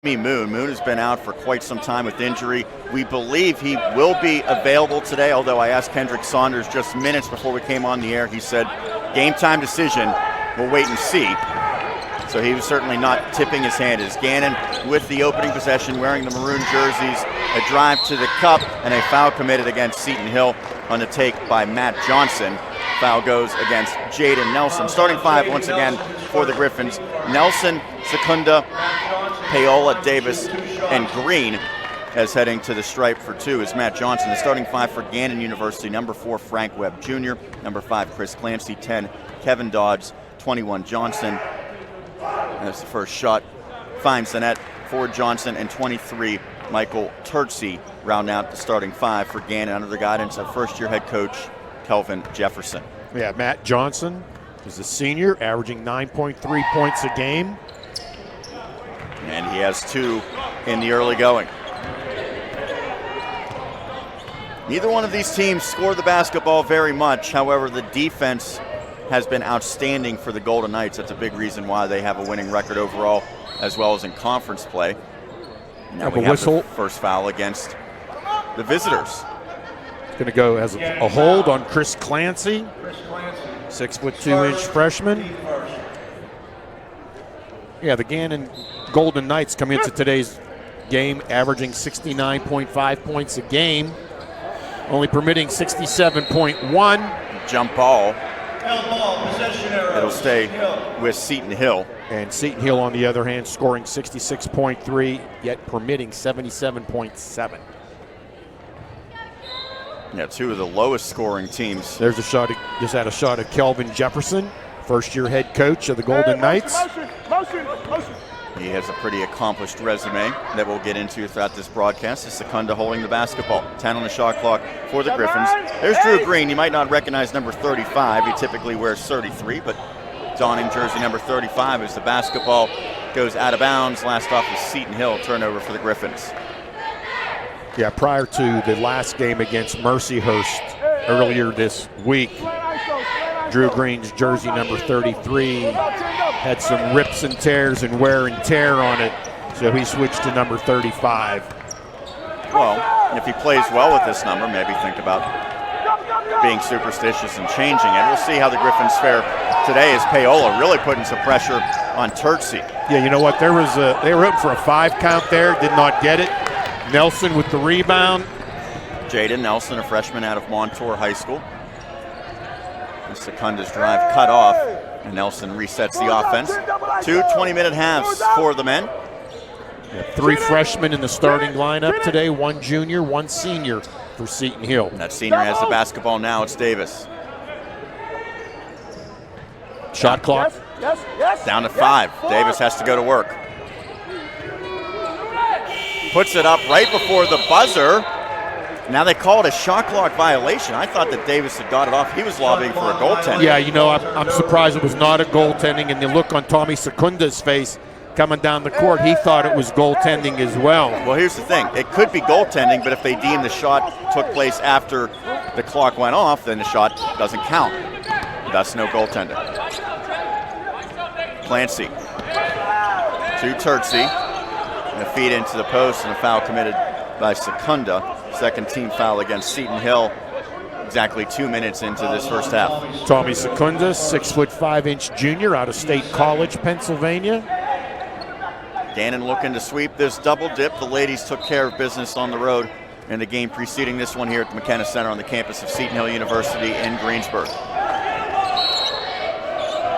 Moon. Moon has been out for quite some time with injury. We believe he will be available today, although I asked Kendrick Saunders just minutes before we came on the air. He said, game time decision, we'll wait and see. So he was certainly not tipping his hand. As Gannon with the opening possession, wearing the maroon jerseys, a drive to the cup, and a foul committed against Seton Hill on the take by Matt Johnson. Foul goes against Jaden Nelson. Starting five once again for the Griffins. Nelson, Secunda, Paola, Davis, and Green as heading to the stripe for two is Matt Johnson. The starting five for Gannon University, number 4, Frank Webb Jr., number 5, Chris Clancy, 10, Kevin Dodds, 21, Johnson. That's the first shot. Finds the net for Johnson, and 23, Michael Turtsey, round out the starting five for Gannon under the guidance of first-year head coach Kelvin Jefferson. Yeah, Matt Johnson is a senior, averaging 9.3 points a game. And he has 2 in the early going. Neither one of these teams scored the basketball very much. However, the defense has been outstanding for the Golden Knights. That's a big reason why they have a winning record overall, as well as in conference play. Now we have the first foul against the visitors. It's going to go as a hold on Chris Clancy, 6'2" freshman. Yeah, the Gannon Golden Knights come into today's game averaging 69.5 points a game, only permitting 67.1. Jump ball. It'll stay with Seton Hill. And Seton Hill, on the other hand, scoring 66.3, yet permitting 77.7. Yeah, 2 of the lowest scoring teams. There's a shot, just had a shot of Kelvin Jefferson, first-year head coach of the Golden Knights. He has a pretty accomplished resume that we'll get into throughout this broadcast. It's Secunda holding the basketball. 10 on the shot clock for the Griffins. There's Drew Green. You might not recognize number 35. He typically wears 33, but donning jersey number 35 as the basketball goes out of bounds. Last off is Seton Hill. Turnover for the Griffins. Yeah, prior to the last game against Mercyhurst earlier this week, Drew Green's jersey number 33 had some rips and tears and wear and tear on it, so he switched to number 35. Well, if he plays well with this number, maybe think about being superstitious and changing it. We'll see how the Griffins fare today as Paola really putting some pressure on Turtsey. Yeah, you know what? They were up for a 5 count there, did not get it. Nelson with the rebound. Jaden Nelson, a freshman out of Montour High School. Secunda's drive cut off, and Nelson resets the offense. 2 20-minute halves for the men. 3 freshmen in the starting lineup today, 1 junior, 1 senior for Seton Hill. And that senior has the basketball now. It's Davis. Shot clock. Down to 5. Davis has to go to work. Puts it up right before the buzzer. Now they call it a shot clock violation. I thought that Davis had got it off. He was lobbying for a goaltending. Yeah, you know, I'm surprised it was not a goaltending, and the look on Tommy Secunda's face coming down the court, he thought it was goaltending as well. Well, here's the thing. It could be goaltending, but if they deem the shot took place after the clock went off, then the shot doesn't count. Thus, no goaltending. Clancy to Turtsey. And a feed into the post, and a foul committed by Secunda. Second team foul against Seton Hill. Exactly 2 minutes into this first half. Tommy Secunda, 6'5" junior out of State College, Pennsylvania. Gannon looking to sweep this double dip. The ladies took care of business on the road in the game preceding this one here at the McKenna Center on the campus of Seton Hill University in Greensburg.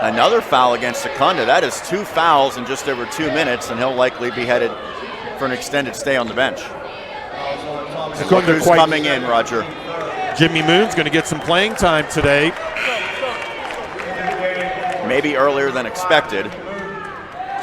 Another foul against Secunda. That is 2 fouls in just over 2 minutes, and he'll likely be headed for an extended stay on the bench. Who's coming in, Roger? Jimmy Moon's going to get some playing time today. Maybe earlier than expected.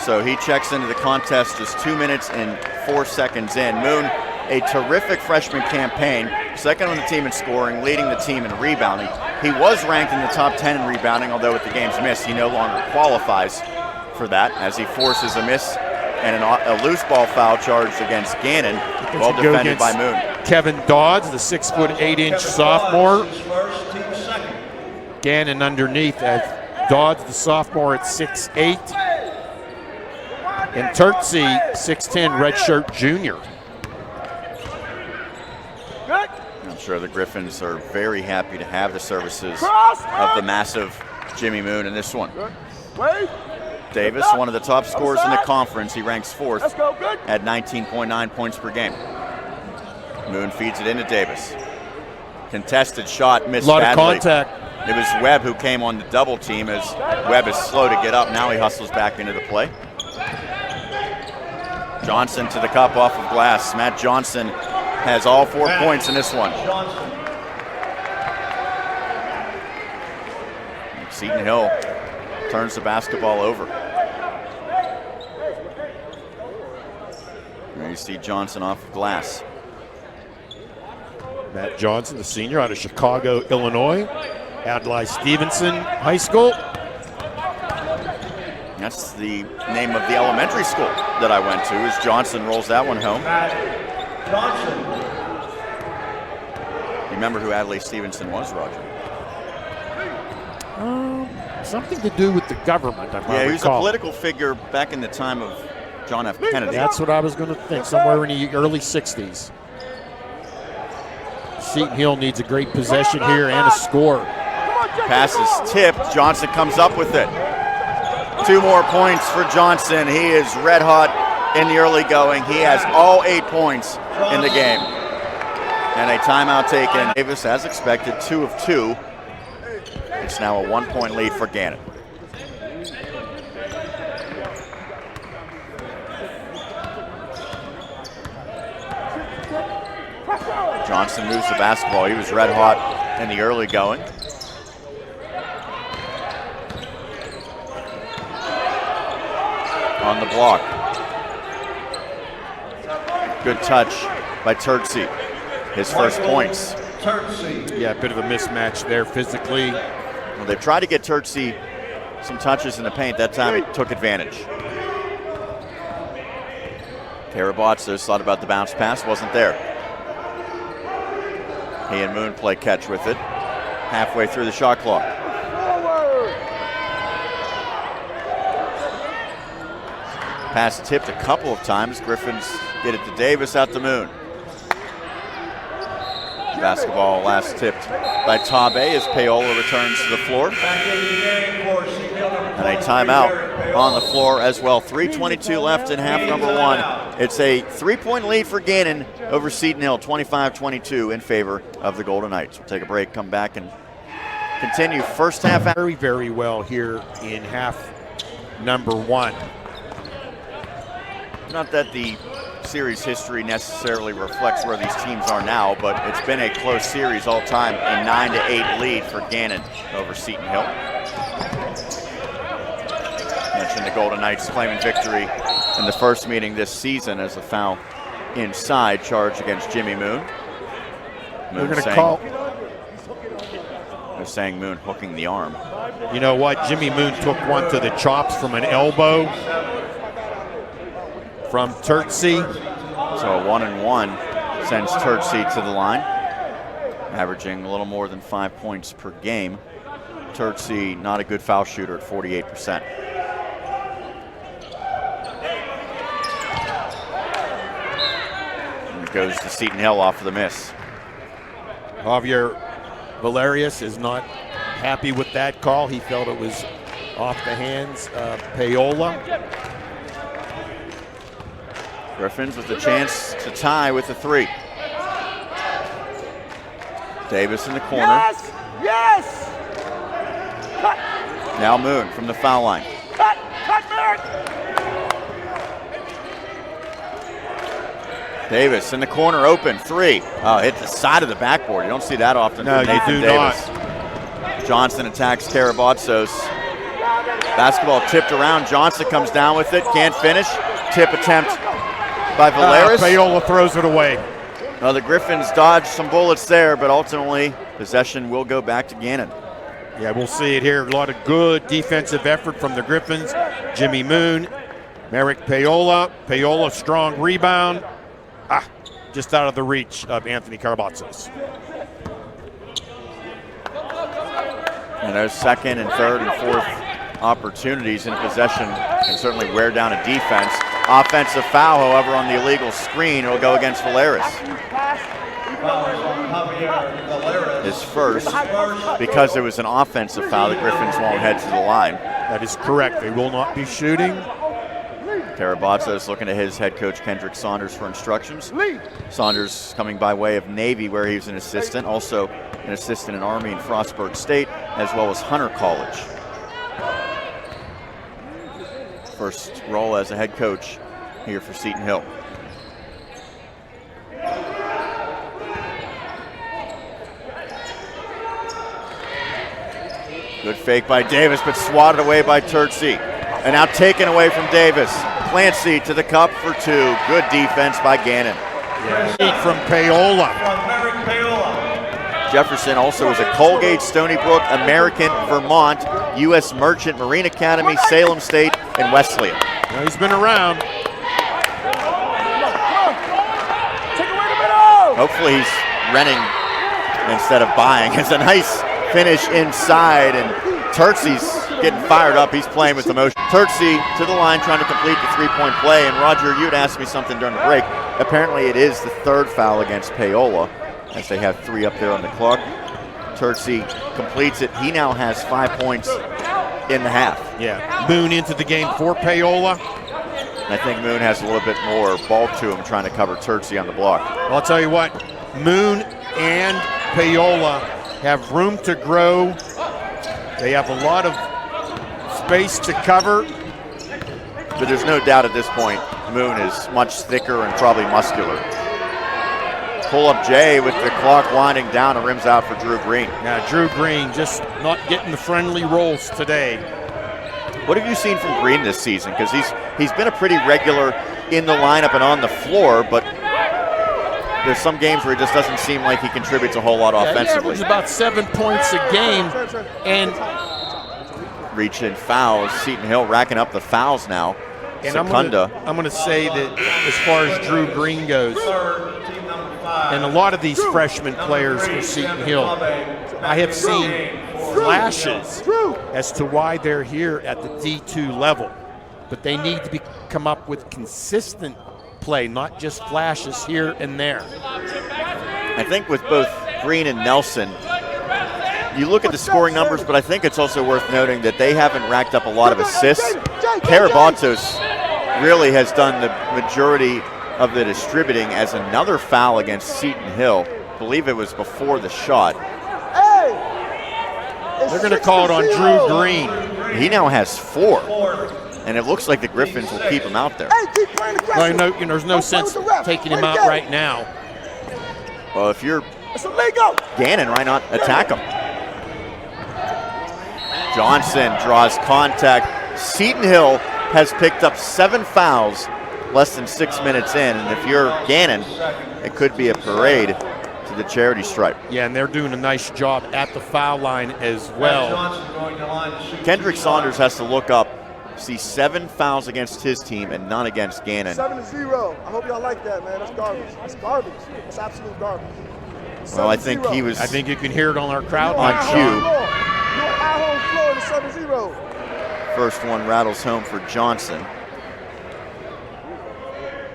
So he checks into the contest just 2 minutes and 4 seconds in. Moon, a terrific freshman campaign, second on the team in scoring, leading the team in rebounding. He was ranked in the top 10 in rebounding, although with the game's miss, he no longer qualifies for that as he forces a miss and a loose ball foul charged against Gannon, well defended by Moon. Kevin Dodds, the 6'8" sophomore. Gannon underneath as Dodds, the sophomore, at 6'8". And Turtsy, 6'10", redshirt junior. I'm sure the Griffins are very happy to have the services of the massive Jimmy Moon in this one. Davis, one of the top scorers in the conference. He ranks 4th at 19.9 points per game. Moon feeds it into Davis. Contested shot, missed badly. A lot of contact. It was Webb who came on the double team as Webb is slow to get up. Now he hustles back into the play. Johnson to the cup off of glass. Matt Johnson has all 4 points in this one. Seton Hill turns the basketball over. There you see Johnson off of glass. Matt Johnson, the senior out of Chicago, Illinois. Adlai Stevenson High School. That's the name of the elementary school that I went to, as Johnson rolls that one home. You remember who Adlai Stevenson was, Roger? Something to do with the government, Yeah, he was a political figure back in the time of John F. Kennedy. That's what I was going to think, somewhere in the early 60s. Seton Hill needs a great possession here and a score. Pass is tipped. Johnson comes up with it. 2 more points for Johnson. He is red hot in the early going. He has all 8 points in the game. And a timeout taken. Davis, as expected, 2 of 2. It's now a 1-point lead for Gannon. Johnson moves the basketball. He was red hot in the early going. On the block. Good touch by Turtsy. His first points. Yeah, a bit of a mismatch there physically. Well, they tried to get Turtsy some touches in the paint. That time he took advantage. Karabatzos thought about the bounce pass, wasn't there. He and Moon play catch with it. Halfway through the shot clock. Pass tipped a couple of times. Griffins get it to Davis, out to Moon. Basketball last tipped by Tabe as Paola returns to the floor. And a timeout on the floor as well. 3:22 left in half number 1. It's a 3-point lead for Gannon over Seton Hill, 25-22 in favor of the Golden Knights. We'll take a break, come back and continue first half. Very, very well here in half number 1. Not that the series history necessarily reflects where these teams are now, but it's been a close series all time. A 9-8 lead for Gannon over Seton Hill. Mentioned the Golden Knights claiming victory in the first meeting this season as a foul inside charge against Jimmy Moon. They're going to call. They're saying Moon hooking the arm. You know what? Jimmy Moon took one to the chops from an elbow from Turtsy. So a 1-and-1 sends Turtsy to the line, averaging a little more than 5 points per game. Turtsy, not a good foul shooter at 48%. And it goes to Seton Hill off of the miss. Javier Valerius is not happy with that call. He felt it was off the hands of Paola. Griffins with a chance to tie with a 3. Davis in the corner. Yes! Yes! Cut! Now Moon from the foul line. Cut! Cut, Merrick! Davis in the corner, open, 3. Oh, hit the side of the backboard. You don't see that often. No, from Nathan you do Davis. not. Johnson attacks Karabatzos. Basketball tipped around. Johnson comes down with it, can't finish. Tip attempt by Valeris. Paola throws it away. Well, the Griffins dodged some bullets there, but ultimately possession will go back to Gannon. Yeah, we'll see it here. A lot of good defensive effort from the Griffins. Jimmy Moon, Merrick Paola. Paola, strong rebound. Just out of the reach of Anthony Karabatzos. And those second and third and fourth opportunities in possession can certainly wear down a defense. Offensive foul, however, on the illegal screen. It'll go against Valeris. His first, because it was an offensive foul, the Griffins won't head to the line. That is correct. They will not be shooting. Tarabatsos looking to his head coach Kendrick Saunders for instructions. Saunders coming by way of Navy, where he was an assistant, also an assistant in Army in Frostburg State, as well as Hunter College. First role as a head coach here for Seton Hill. Good fake by Davis, but swatted away by Turtsy. And now taken away from Davis. Clancy to the cup for two. Good defense by Gannon. Yeah. From Paola. Jefferson also is a Colgate, Stony Brook, American, Vermont, U.S. Merchant, Marine Academy, Salem State, and Wesleyan. Well, he's been around. Hopefully he's renting instead of buying. It's a nice finish inside, and Turtsy's getting fired up. He's playing with emotion. Turtsy to the line trying to complete the three-point play, and Roger, you had asked me something during the break. Apparently it is the third foul against Paola, as they have 3 up there on the clock. Turtsy completes it. He now has 5 points in the half. Yeah, Moon into the game for Paola. And I think Moon has a little bit more ball to him trying to cover Turtsy on the block. Well, I'll tell you what, Moon and Paola have room to grow. They have a lot of space to cover. But there's no doubt at this point, Moon is much thicker and probably muscular. Pull-up Jay with the clock winding down, and rims out for Drew Green. Yeah, Drew Green just not getting the friendly rolls today. What have you seen from Green this season? Because he's been a pretty regular in the lineup and on the floor, but there's some games where it just doesn't seem like he contributes a whole lot offensively. He averages about 7 points a game, and reach in fouls. Seton Hill racking up the fouls now. And Secunda. I'm going to say that as far as Drew Green goes, and a lot of these freshman players for Seton Hill, I have seen flashes as to why they're here at the D2 level, but they need to come up with consistent play, not just flashes here and there. I think with both Green and Nelson, you look at the scoring numbers, but I think it's also worth noting that they haven't racked up a lot of assists. Karabatos really has done the majority of the distributing, as another foul against Seton Hill. I believe it was before the shot. They're going to call it on Drew Green. He now has 4, and it looks like the Griffins will keep him out there. No, there's no sense taking him out right now. Well, if you're Gannon, why not attack him? Johnson draws contact. Seton Hill has picked up 7 fouls less than 6 minutes in, and if you're Gannon, it could be a parade to the charity stripe. Yeah, and they're doing a nice job at the foul line as well. Kendrick Saunders has to look up, see 7 fouls against his team and none against Gannon. 7-0. I hope y'all like that, man. That's garbage. That's garbage. That's absolute garbage. Well, I think he was. I think you can hear it on our crowd on cue. Home floor to 7-0. First one rattles home for Johnson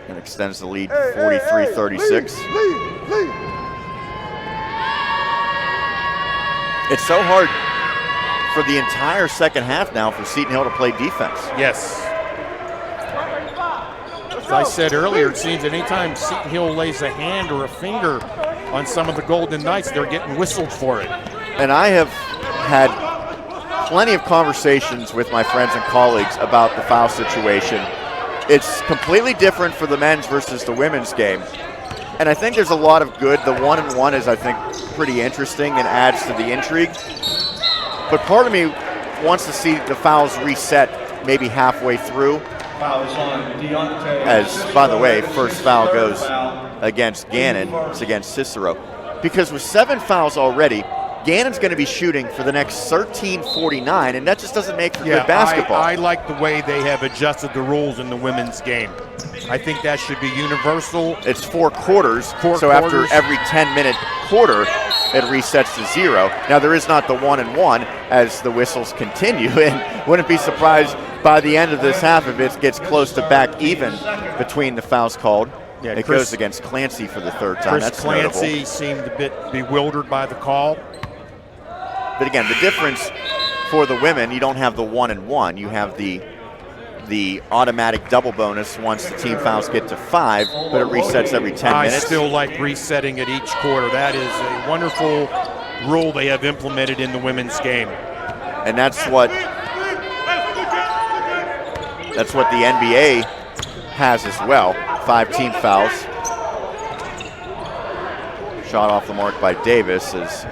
and extends the lead 43-36. It's so hard for the entire second half now for Seton Hill to play defense. Yes. As I said earlier, it seems that anytime Seton Hill lays a hand or a finger on some of the Golden Knights, they're getting whistled for it. And I have had plenty of conversations with my friends and colleagues about the foul situation. It's completely different for the men's versus the women's game. And I think there's a lot of good. The 1-on-1 is, I think, pretty interesting and adds to the intrigue. But part of me wants to see the fouls reset maybe halfway through. As, by the way, first foul goes against Gannon. It's against Cicero. Because with 7 fouls already, Gannon's going to be shooting for the next 13:49, and that just doesn't make for good basketball. I like the way they have adjusted the rules in the women's game. I think that should be universal. It's 4 quarters, so after every 10-minute quarter, it resets to 0. Now, there is not the 1-and-1 as the whistles continue, and wouldn't be surprised by the end of this half, if it gets close to back even between the fouls called, it goes against Clancy for the third time. Chris That's Clancy notable. seemed a bit bewildered by the call. But again, the difference for the women, you don't have the 1 and 1. You have the automatic double bonus once the team fouls get to 5, but it resets every 10 minutes. I still like resetting at each quarter. That is a wonderful rule they have implemented in the women's game. And that's what the NBA has as well. 5 team fouls. Shot off the mark by Davis as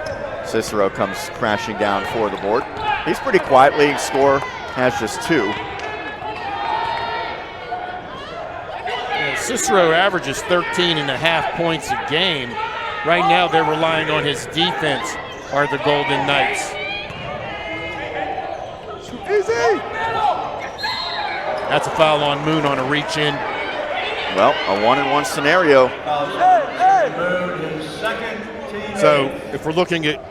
Cicero comes crashing down for the board. He's pretty quiet. Leading scorer has just 2. Cicero averages 13.5 points a game. Right now they're relying on his defense, are the Golden Knights. Easy. That's a foul on Moon on a reach in. Well, a 1-and-1 scenario. So if we're looking at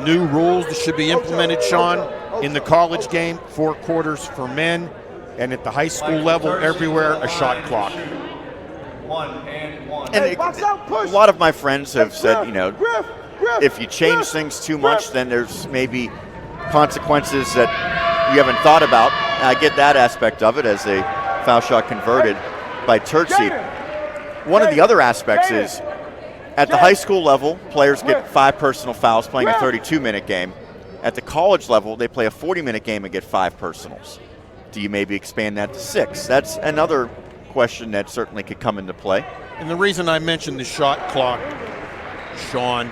new rules that should be implemented, Sean, in the college game, 4 quarters for men, and at the high school level, everywhere, a shot clock. And a lot of my friends have said, you know, if you change things too much, then there's maybe consequences that you haven't thought about. And I get that aspect of it as a foul shot converted by Turtsy. One of the other aspects is at the high school level, players get 5 personal fouls playing a 32-minute game. At the college level, they play a 40-minute game and get 5 personals. Do you maybe expand that to 6? That's another question that certainly could come into play. And the reason I mentioned the shot clock, Sean,